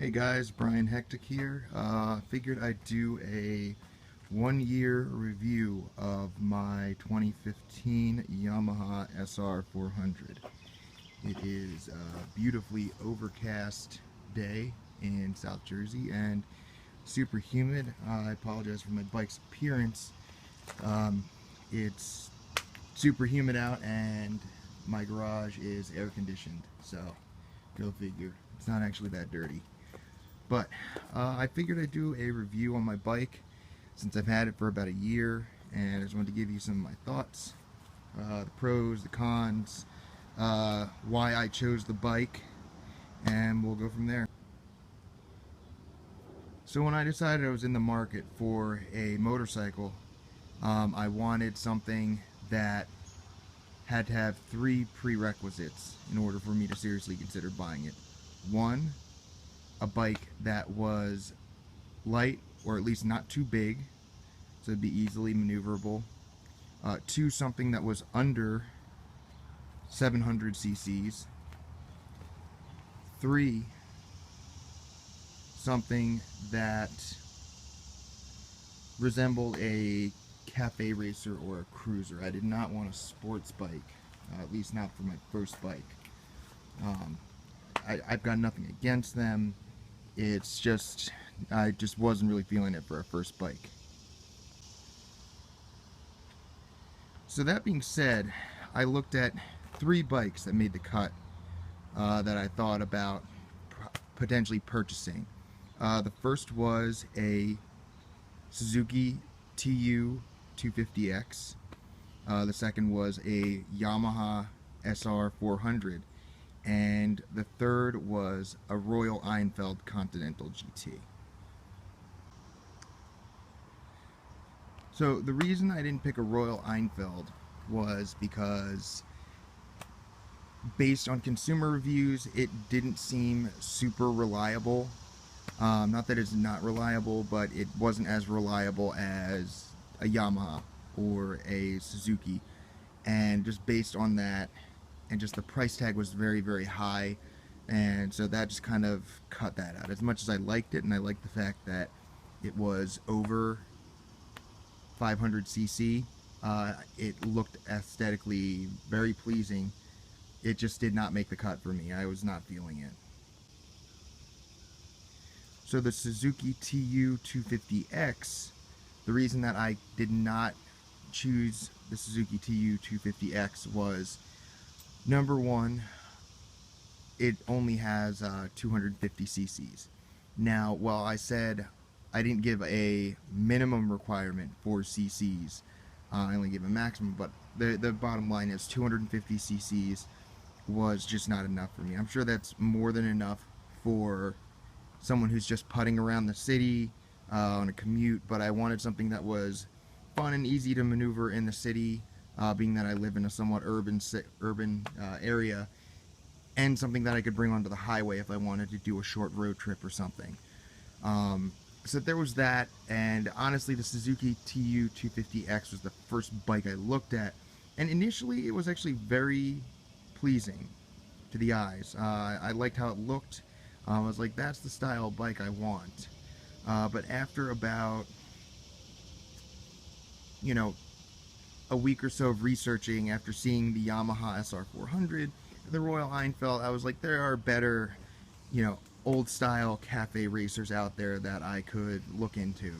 Hey guys, Brian Hectic here. Figured I'd do a 1-year review of my 2015 Yamaha SR400. It is a beautifully overcast day in South Jersey and super humid. I apologize for my bike's appearance. It's super humid out and my garage is air conditioned, so go figure. It's not actually that dirty. But I figured I'd do a review on my bike since I've had it for about a year, and I just wanted to give you some of my thoughts, the pros, the cons, why I chose the bike, and we'll go from there. So when I decided I was in the market for a motorcycle, I wanted something that had to have 3 prerequisites in order for me to seriously consider buying it. 1, a bike that was light, or at least not too big, so it'd be easily maneuverable. 2, something that was under 700 cc's. 3, something that resembled a cafe racer or a cruiser. I did not want a sports bike, at least not for my first bike. I've got nothing against them. It's just, I just wasn't really feeling it for a first bike. So that being said, I looked at 3 bikes that made the cut that I thought about potentially purchasing. The first was a Suzuki TU 250X. The second was a Yamaha SR400. And the third was a Royal Enfield Continental GT. So the reason I didn't pick a Royal Enfield was because, based on consumer reviews, it didn't seem super reliable. Not that it's not reliable, but it wasn't as reliable as a Yamaha or a Suzuki. And just based on that, and just the price tag was very, very high, and so that just kind of cut that out. As much as I liked it, and I liked the fact that it was over 500 cc, it looked aesthetically very pleasing. It just did not make the cut for me. I was not feeling it. So the Suzuki TU 250X, the reason that I did not choose the Suzuki TU 250X was, number 1, it only has 250 cc's. Now, while I said I didn't give a minimum requirement for cc's, I only gave a maximum, but the bottom line is 250 cc's was just not enough for me. I'm sure that's more than enough for someone who's just putting around the city on a commute, but I wanted something that was fun and easy to maneuver in the city, being that I live in a somewhat urban area, and something that I could bring onto the highway if I wanted to do a short road trip or something. So there was that, and honestly the Suzuki TU 250X was the first bike I looked at, and initially it was actually very pleasing to the eyes. I liked how it looked. I was like, that's the style of bike I want. But after about, a week or so of researching, after seeing the Yamaha SR400, the Royal Enfield, I was like, there are better, old style cafe racers out there that I could look into.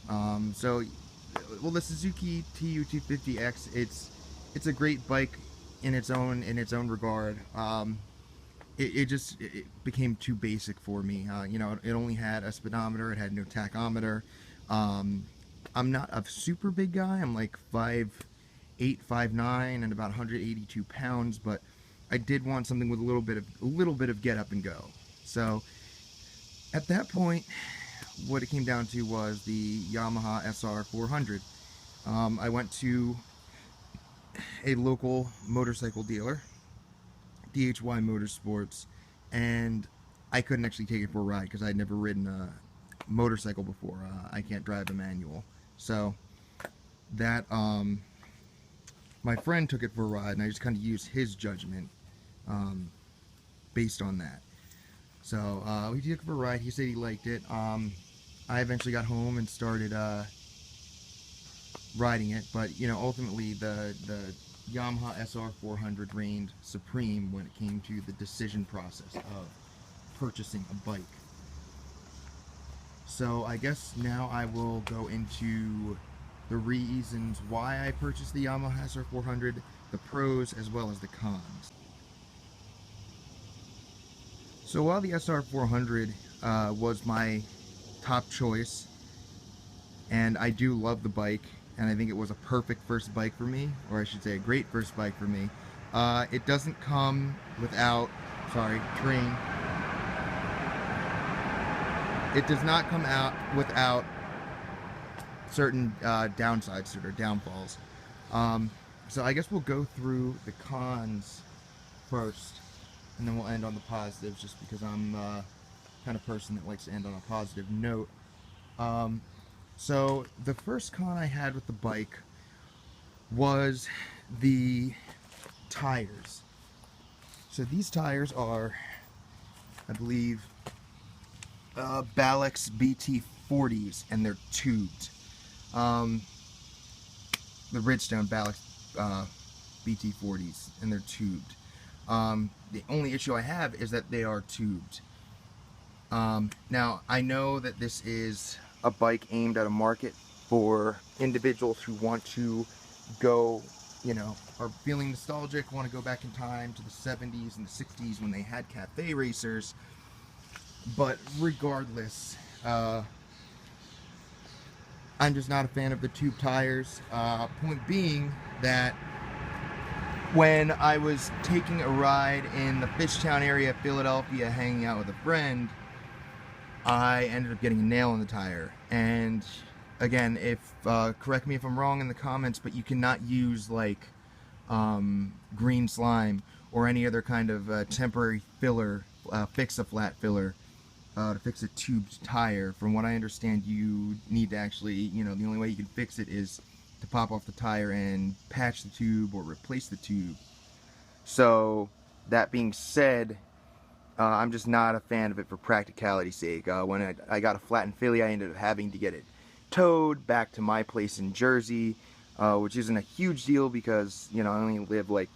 Well, the Suzuki TU 250X, it's a great bike in its own regard. It became too basic for me. It only had a speedometer, it had no tachometer. I'm not a super big guy. I'm like 5'8", 5'9", and about 182 pounds, but I did want something with a little bit of get up and go. So at that point, what it came down to was the Yamaha SR400. I went to a local motorcycle dealer, DHY Motorsports, and I couldn't actually take it for a ride because I'd never ridden a motorcycle before. I can't drive a manual. So that my friend took it for a ride, and I just kind of used his judgment based on that. So we took it for a ride. He said he liked it. I eventually got home and started riding it, but you know, ultimately the Yamaha SR400 reigned supreme when it came to the decision process of purchasing a bike. So I guess now I will go into the reasons why I purchased the Yamaha SR400, the pros as well as the cons. So while the SR400 was my top choice, and I do love the bike, and I think it was a perfect first bike for me, or I should say a great first bike for me, it doesn't come without, sorry, train. It does not come out without certain downsides or downfalls. So I guess we'll go through the cons first, and then we'll end on the positives, just because I'm kind of person that likes to end on a positive note. So the first con I had with the bike was the tires. So these tires are, I believe, Balex BT40s, and they're tubed. The Bridgestone Balex BT40s, and they're tubed. The only issue I have is that they are tubed. Now, I know that this is a bike aimed at a market for individuals who want to go, you know, are feeling nostalgic, want to go back in time to the 70s and the 60s when they had cafe racers. But regardless, I'm just not a fan of the tube tires. Point being that when I was taking a ride in the Fishtown area of Philadelphia, hanging out with a friend, I ended up getting a nail in the tire. And again, if correct me if I'm wrong in the comments, but you cannot use like green slime or any other kind of temporary filler, fix-a-flat filler, to fix a tubed tire. From what I understand, you need to actually, you know, the only way you can fix it is to pop off the tire and patch the tube or replace the tube. So that being said, I'm just not a fan of it for practicality's sake. When I got a flat in Philly, I ended up having to get it towed back to my place in Jersey, which isn't a huge deal because, you know, I only live like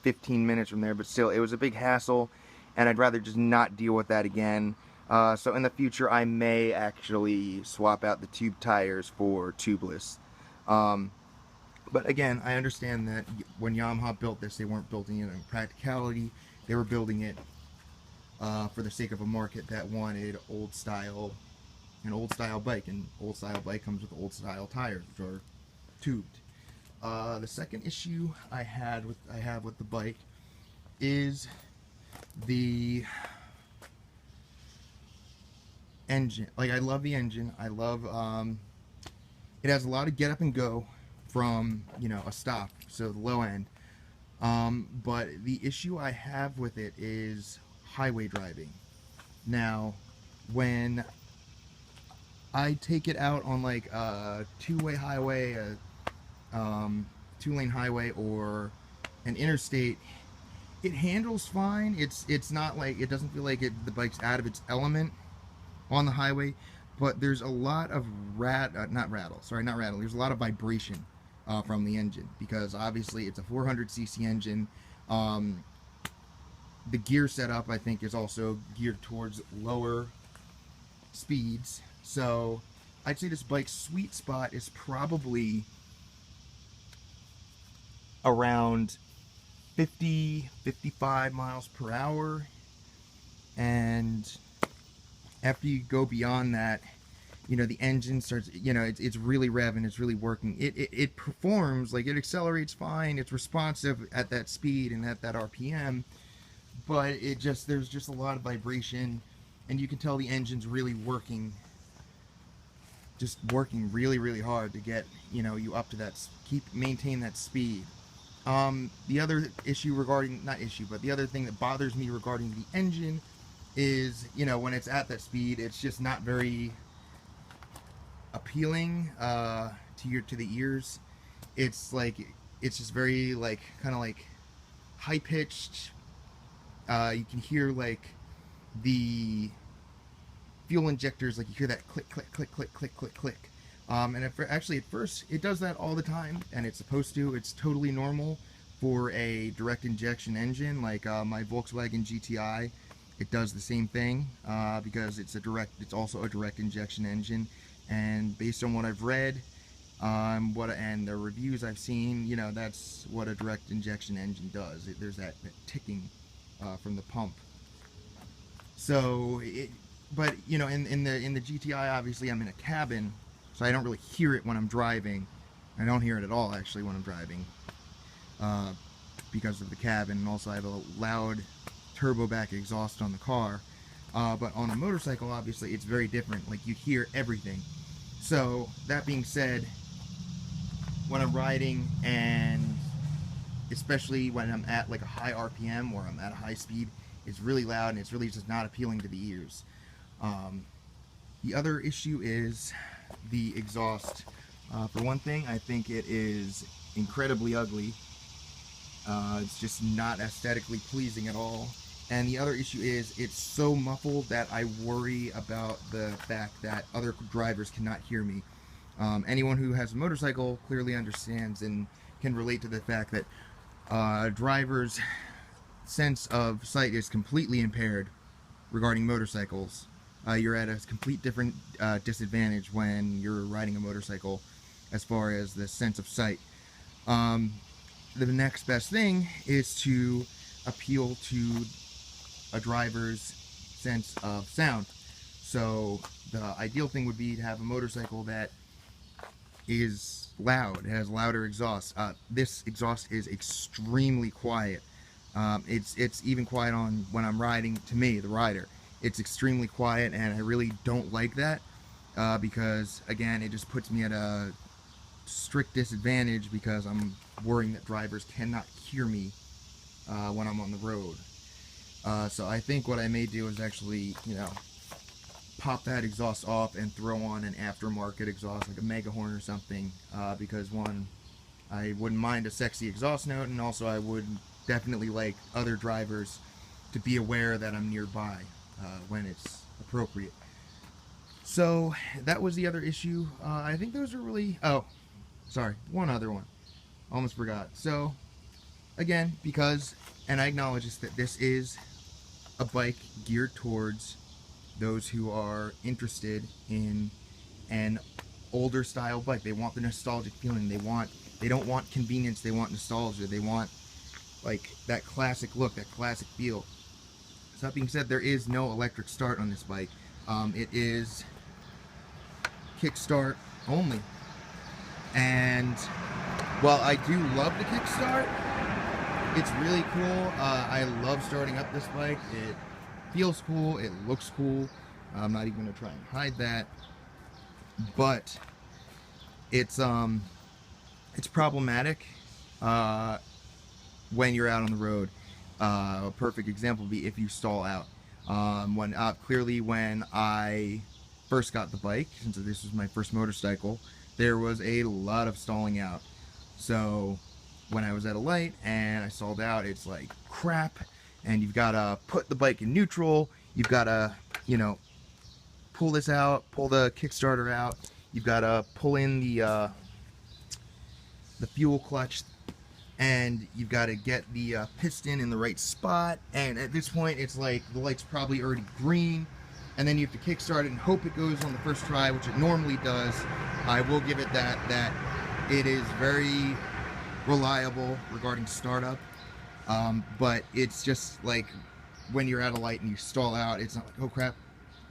15 minutes from there, but still, it was a big hassle, and I'd rather just not deal with that again. So in the future, I may actually swap out the tube tires for tubeless. But again, I understand that when Yamaha built this, they weren't building it in practicality. They were building it for the sake of a market that wanted an old style bike, and old style bike comes with old style tires, which are tubed. The second issue I have with the bike is the engine. Like, I love the engine. I love it has a lot of get up and go from, you know, a stop, so the low end. But the issue I have with it is highway driving. Now, when I take it out on like a two-way highway, a two-lane highway, or an interstate, it handles fine. It's not like, it doesn't feel like the bike's out of its element on the highway, but there's a lot of there's a lot of vibration from the engine, because obviously it's a 400cc engine. The gear setup, I think, is also geared towards lower speeds. So I'd say this bike's sweet spot is probably around 50-55 miles per hour, and after you go beyond that, you know, the engine starts, you know, it's really revving, it's really working. It performs, like, it accelerates fine, it's responsive at that speed and at that RPM, but there's just a lot of vibration, and you can tell the engine's really working, just working really, really hard to get, you know, you up to that, maintain that speed. The other issue the other thing that bothers me regarding the engine is, you know, when it's at that speed, it's just not very appealing to the ears. It's like, it's just very, like, kind of like high pitched. You can hear like the fuel injectors, like you hear that click, click, click, click, click, click, click. And actually at first it does that all the time, and it's supposed to. It's totally normal for a direct injection engine, like my Volkswagen GTI. It does the same thing because it's also a direct injection engine, and based on what I've read, and the reviews I've seen, you know, that's what a direct injection engine does. There's that ticking from the pump. So, but you know, in the GTI, obviously, I'm in a cabin, so I don't really hear it when I'm driving. I don't hear it at all actually when I'm driving, uh, because of the cabin, and also I have a loud turbo back exhaust on the car. But on a motorcycle, obviously, it's very different. Like you hear everything. So that being said, when I'm riding, and especially when I'm at like a high RPM or I'm at a high speed, it's really loud and it's really just not appealing to the ears. Um, the other issue is the exhaust. For one thing, I think it is incredibly ugly. It's just not aesthetically pleasing at all. And the other issue is it's so muffled that I worry about the fact that other drivers cannot hear me. Anyone who has a motorcycle clearly understands and can relate to the fact that drivers' sense of sight is completely impaired regarding motorcycles. You're at a complete different disadvantage when you're riding a motorcycle as far as the sense of sight. The next best thing is to appeal to a driver's sense of sound. So the ideal thing would be to have a motorcycle that is loud, it has louder exhaust. This exhaust is extremely quiet. It's even quiet on when I'm riding. To me, the rider, it's extremely quiet, and I really don't like that because again, it just puts me at a strict disadvantage because I'm worrying that drivers cannot hear me when I'm on the road. So I think what I may do is actually, you know, pop that exhaust off and throw on an aftermarket exhaust like a Mega Horn or something, because one, I wouldn't mind a sexy exhaust note, and also I would definitely like other drivers to be aware that I'm nearby when it's appropriate. So that was the other issue. I think those are really, oh, sorry, one other one. Almost forgot. So again, because, and I acknowledge this, that this is a bike geared towards those who are interested in an older style bike. They want the nostalgic feeling. They don't want convenience. They want nostalgia. They want like that classic look, that classic feel. So that being said, there is no electric start on this bike. It is kickstart only. And while I do love the kickstart, it's really cool. I love starting up this bike. It feels cool. It looks cool. I'm not even going to try and hide that. But it's problematic when you're out on the road. A perfect example would be if you stall out. Clearly when I first got the bike, since this was my first motorcycle, there was a lot of stalling out. So when I was at a light and I stalled out, it's like crap, and you've got to put the bike in neutral. You've got to, you know, pull this out, pull the Kickstarter out. You've got to pull in the fuel clutch, and you've got to get the piston in the right spot. And at this point, it's like the light's probably already green, and then you have to kickstart it and hope it goes on the first try, which it normally does. I will give it that it is very reliable regarding startup, but it's just like when you're at a light and you stall out, it's not like, oh crap,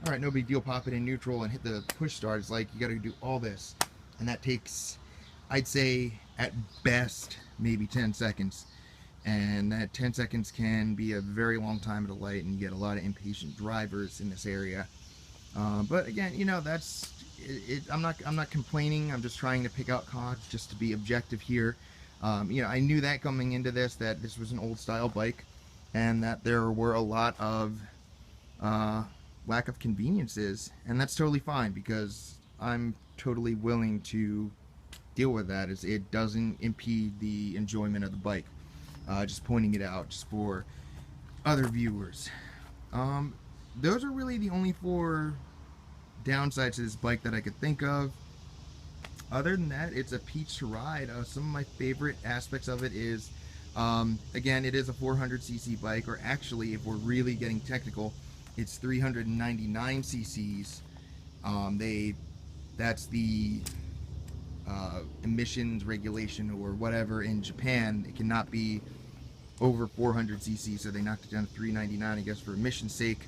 all right, no big deal, pop it in neutral and hit the push start. It's like you got to do all this, and that takes, I'd say at best, maybe 10 seconds, and that 10 seconds can be a very long time at a light, and you get a lot of impatient drivers in this area. But again, you know, that's it. I'm not complaining. I'm just trying to pick out cons just to be objective here. You know, I knew that coming into this, that this was an old style bike, and that there were a lot of lack of conveniences, and that's totally fine because I'm totally willing to deal with that. It doesn't impede the enjoyment of the bike. Just pointing it out just for other viewers. those are really the only four downsides to this bike that I could think of. Other than that, it's a peach to ride. Some of my favorite aspects of it is, again, it is a 400cc bike, or actually, if we're really getting technical, it's 399 cc's. That's the emissions regulation or whatever in Japan. It cannot be over 400 cc, so they knocked it down to 399, I guess, for emission's sake.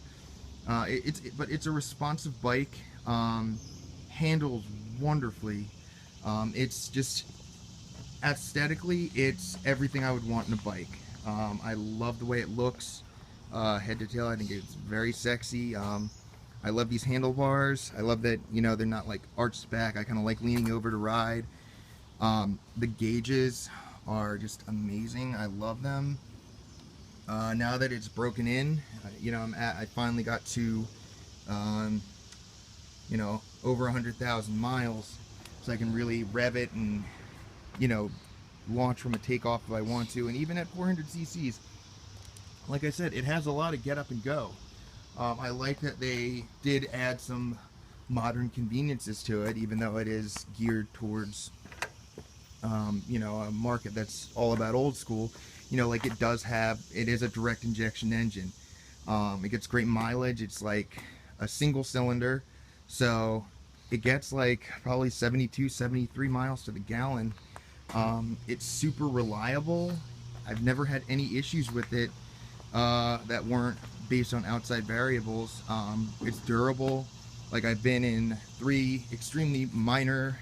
But it's a responsive bike. Handles wonderfly. It's just aesthetically, it's everything I would want in a bike. I love the way it looks, head to tail. I think it's very sexy. I love these handlebars. I love that, you know, they're not like arched back. I kind of like leaning over to ride. The gauges are just amazing. I love them. Now that it's broken in, you know, I finally got to, you know, over 100,000 miles, so I can really rev it and, you know, launch from a takeoff if I want to. And even at 400 cc's, like I said, it has a lot of get up and go. I like that they did add some modern conveniences to it, even though it is geared towards, you know, a market that's all about old school. You know, like it is a direct injection engine. It gets great mileage. It's like a single cylinder, so it gets like probably 72, 73 miles to the gallon. It's super reliable. I've never had any issues with it that weren't based on outside variables. It's durable. Like, I've been in 3 extremely minor,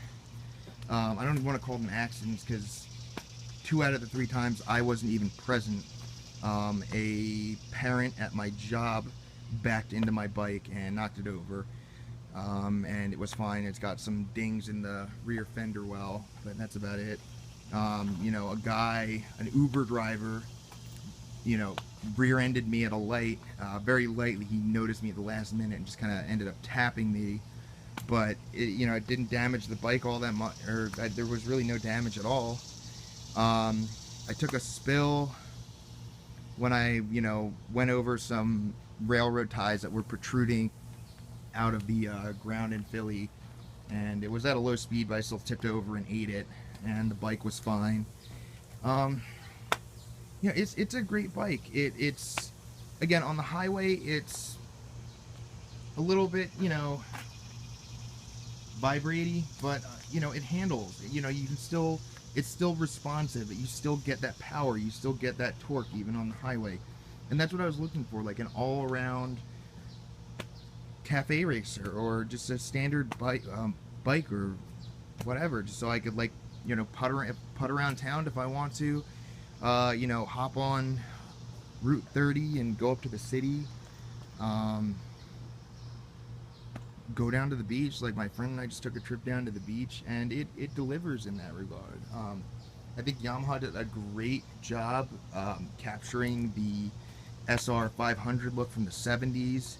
I don't even want to call them accidents, because 2 out of the 3 times I wasn't even present. A parent at my job backed into my bike and knocked it over, and it was fine. It's got some dings in the rear fender well, but that's about it. You know, an Uber driver, you know, rear-ended me at a light, very lightly. He noticed me at the last minute and just kind of ended up tapping me, but you know, it didn't damage the bike all that much, or there was really no damage at all. I took a spill when I, you know, went over some railroad ties that were protruding out of the ground in Philly, and it was at a low speed, but I still tipped over and ate it, and the bike was fine. Yeah, it's a great bike. It's again, on the highway, it's a little bit, you know, vibraty, but you know, it handles. You know, you can still, it's still responsive. You still get that power. You still get that torque even on the highway, and that's what I was looking for, like an all-around cafe racer, or just a standard bike, or whatever, just so I could, like, you know, putt around town if I want to. You know, hop on Route 30 and go up to the city. Go down to the beach. Like, my friend and I just took a trip down to the beach, and it delivers in that regard. I think Yamaha did a great job capturing the SR500 look from the 70s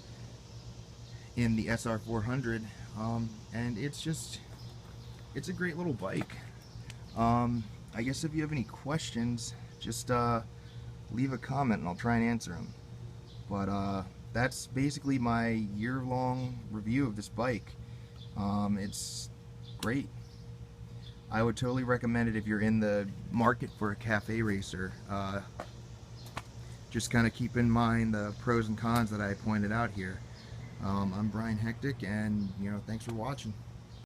in the SR400, and it's a great little bike. I guess if you have any questions, just leave a comment and I'll try and answer them. But that's basically my year-long review of this bike. It's great. I would totally recommend it if you're in the market for a cafe racer. Just kind of keep in mind the pros and cons that I pointed out here. I'm Brian Hectic, and, you know, thanks for watching.